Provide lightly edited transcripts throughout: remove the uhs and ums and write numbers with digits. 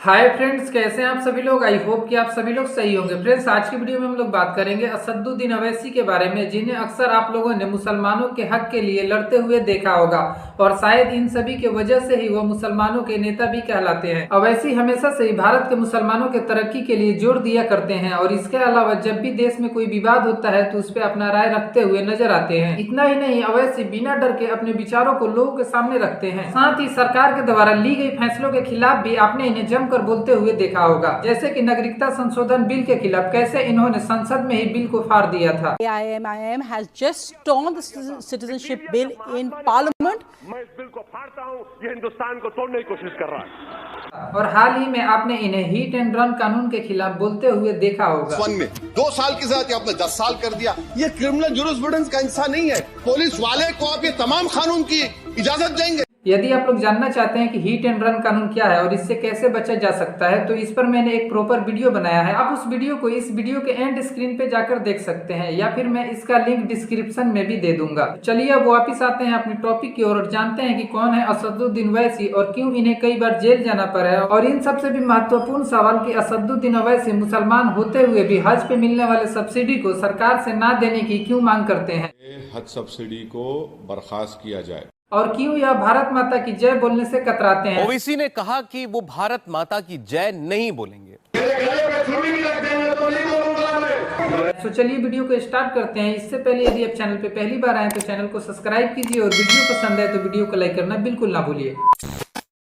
Hi friends, कैसे हैं आप सभी लोग। आई होप कि आप सभी लोग सही होंगे। फ्रेंड्स, आज की वीडियो में हम लोग बात करेंगे असदुद्दीन अवैसी के बारे में, जिन्हें अक्सर आप लोगों ने मुसलमानों के हक के लिए लड़ते हुए देखा होगा और शायद इन सभी के वजह से ही वह मुसलमानों के नेता भी कहलाते हैं। अवैसी हमेशा से ही भारत के मुसलमानों के तरक्की के लिए जोर दिया करते हैं और इसके अलावा जब भी देश में कोई विवाद होता है तो उस पर अपना राय रखते हुए नजर आते हैं। इतना ही नहीं, अवैसी बिना डर के अपने विचारों को लोगों के सामने रखते हैं। साथ ही सरकार के द्वारा ली गई फैसलों के खिलाफ भी आपने इन्हें जमकर बोलते हुए देखा होगा, जैसे कि नागरिकता संशोधन बिल के खिलाफ कैसे इन्होंने संसद में ही बिल को फाड़ दिया था। AIM has just torn the citizenship bill in parliament. मैं इस बिल को फाड़ता हूं, ये हिंदुस्तान को तोड़ने की कोशिश कर रहा है। और हाल ही में आपने इन्हें हिट एंड रन कानून के खिलाफ बोलते हुए देखा होगा। में 2 साल की सजा आपने 10 साल कर दिया। ये क्रिमिनल जुरिस्प्रूडेंस का हिस्सा नहीं है। पुलिस वाले को आप ये तमाम कानून की इजाजत देंगे। यदि आप लोग जानना चाहते हैं कि हिट एंड रन कानून क्या है और इससे कैसे बचा जा सकता है, तो इस पर मैंने एक प्रॉपर वीडियो बनाया है। आप उस वीडियो को इस वीडियो के एंड स्क्रीन पे जाकर देख सकते हैं या फिर मैं इसका लिंक डिस्क्रिप्शन में भी दे दूंगा। चलिए अब वापिस आते हैं अपने टॉपिक की ओर और जानते हैं कि कौन है असदुद्दीन अवैसी और क्यों इन्हें कई बार जेल जाना पड़ा है। और इन सबसे भी महत्वपूर्ण सवाल कि असदुद्दीन अवैसी मुसलमान होते हुए भी हज पे मिलने वाले सब्सिडी को सरकार से ना देने की क्यों मांग करते हैं। हज सब्सिडी को बर्खास्त किया जाए और क्यों यह भारत माता की जय बोलने से कतराते हैं। ओवैसी ने कहा कि वो भारत माता की जय नहीं बोलेंगे। तो चलिए वीडियो को स्टार्ट करते हैं। इससे पहले यदि आप चैनल पे पहली बार आए तो चैनल को सब्सक्राइब कीजिए और वीडियो पसंद है तो वीडियो को लाइक करना बिल्कुल ना भूलिए।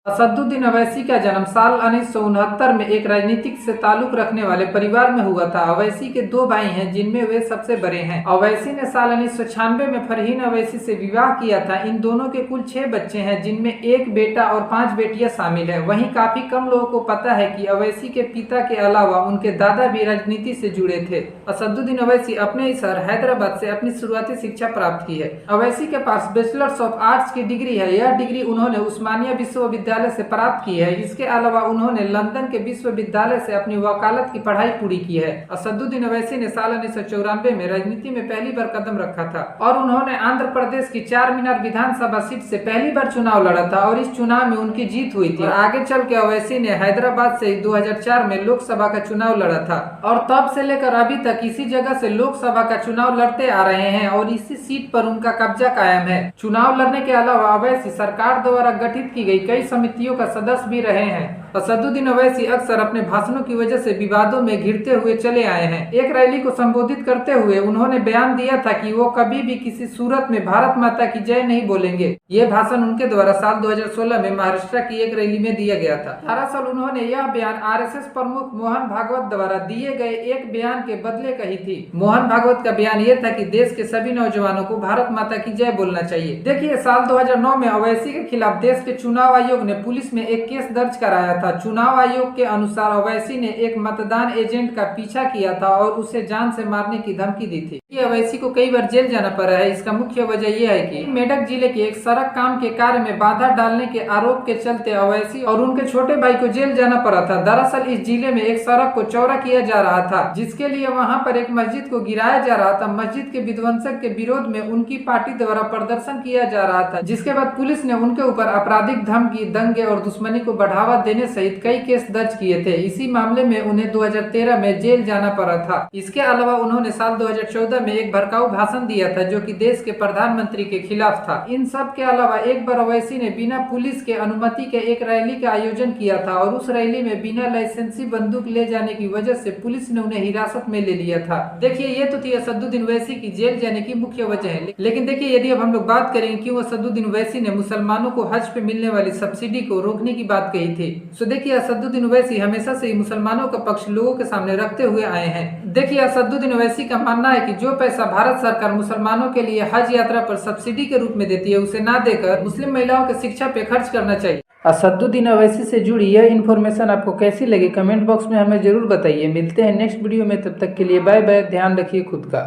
असदुद्दीन अवैसी का जन्म साल 1969 में एक राजनीतिक से ताल्लुक रखने वाले परिवार में हुआ था। अवैसी के 2 भाई हैं जिनमें वे सबसे बड़े हैं। अवैसी ने साल 1996 में फरहीन अवैसी से विवाह किया था। इन दोनों के कुल 6 बच्चे हैं, जिनमें 1 बेटा और 5 बेटियां शामिल है। वहीं काफी कम लोगों को पता है कि अवैसी के पिता के अलावा उनके दादा भी राजनीति से जुड़े थे। असदुद्दीन अवैसी अपने ही शहर हैदराबाद से अपनी शुरुआती शिक्षा प्राप्त की है। अवैसी के पास बैचलर्स ऑफ आर्ट्स की डिग्री है। यह डिग्री उन्होंने उस्मानिया विश्वविद्यालय से प्राप्त की है। इसके अलावा उन्होंने लंदन के विश्वविद्यालय से अपनी वकालत की पढ़ाई पूरी की है। असदुद्दीन अवैसी ने साल 1994 में राजनीति में पहली बार कदम रखा था और उन्होंने आंध्र प्रदेश की 4 मीनार विधानसभा सीट से पहली बार चुनाव लड़ा था और इस चुनाव में उनकी जीत हुई थी। और आगे चल के अवैसी ने हैदराबाद से 2004 में लोकसभा का चुनाव लड़ा था और तब से लेकर अभी तक इसी जगह से लोकसभा का चुनाव लड़ते आ रहे हैं और इसी सीट पर उनका कब्जा कायम है। चुनाव लड़ने के अलावा अवैसी सरकार द्वारा गठित की गई कई समितियों का सदस्य भी रहे हैं। असदुद्दीन अवैसी अक्सर अपने भाषणों की वजह से विवादों में घिरते हुए चले आए हैं। एक रैली को संबोधित करते हुए उन्होंने बयान दिया था कि वो कभी भी किसी सूरत में भारत माता की जय नहीं बोलेंगे। ये भाषण उनके द्वारा साल 2016 में महाराष्ट्र की एक रैली में दिया गया था। दरअसल उन्होंने यह बयान आरएसएस प्रमुख मोहन भागवत द्वारा दिए गए एक बयान के बदले कही थी। मोहन भागवत का बयान ये था कि देश के सभी नौजवानों को भारत माता की जय बोलना चाहिए। देखिए, साल 2009 में अवैसी के खिलाफ देश के चुनाव आयोग ने पुलिस में एक केस दर्ज कराया था। चुनाव आयोग के अनुसार अवैसी ने एक मतदान एजेंट का पीछा किया था और उसे जान से मारने की धमकी दी थी। अवैसी को कई बार जेल जाना पड़ा है। इसका मुख्य वजह यह है कि मेडक जिले के एक सड़क काम के कार्य में बाधा डालने के आरोप के चलते अवैसी और उनके छोटे भाई को जेल जाना पड़ा था। दरअसल इस जिले में एक सड़क को चौड़ा किया जा रहा था, जिसके लिए वहां पर एक मस्जिद को गिराया जा रहा था। मस्जिद के विध्वंसक के विरोध में उनकी पार्टी द्वारा प्रदर्शन किया जा रहा था, जिसके बाद पुलिस ने उनके ऊपर आपराधिक धमकी, दंगे और दुश्मनी को बढ़ावा देने सहित कई केस दर्ज किए थे। इसी मामले में उन्हें 2013 में जेल जाना पड़ा था। इसके अलावा उन्होंने साल 2014 में एक भड़काऊ भाषण दिया था जो कि देश के प्रधानमंत्री के खिलाफ था। इन सब के अलावा एक बार अवैसी ने बिना पुलिस के अनुमति के एक रैली का आयोजन किया था और उस रैली में बिना लाइसेंसी बंदूक ले जाने की वजह से पुलिस ने उन्हें हिरासत में ले लिया था। देखिए, ये तो थी असदुद्दीन अवैसी की जेल जाने की मुख्य वजह है। लेकिन देखिए, यदि अब हम लोग बात करेंगे क्यों असदुद्दीन अवैसी ने मुसलमानों को हज पे मिलने वाली सब्सिडी को रोकने की बात कही थी, तो देखिए असदुद्दीन अवैसी हमेशा से ही मुसलमानों का पक्ष लोगों के सामने रखते हुए आए हैं। देखिए, असदुद्दीन अवैसी का मानना है कि जो पैसा भारत सरकार मुसलमानों के लिए हज यात्रा पर सब्सिडी के रूप में देती है, उसे ना देकर मुस्लिम महिलाओं की शिक्षा पे खर्च करना चाहिए। असदुद्दीन अवैसी से जुड़ी यह इन्फॉर्मेशन आपको कैसी लगी कमेंट बॉक्स में हमें जरूर बताइए। मिलते हैं नेक्स्ट वीडियो में, तब तक के लिए बाय बाय। ध्यान रखिए खुद का।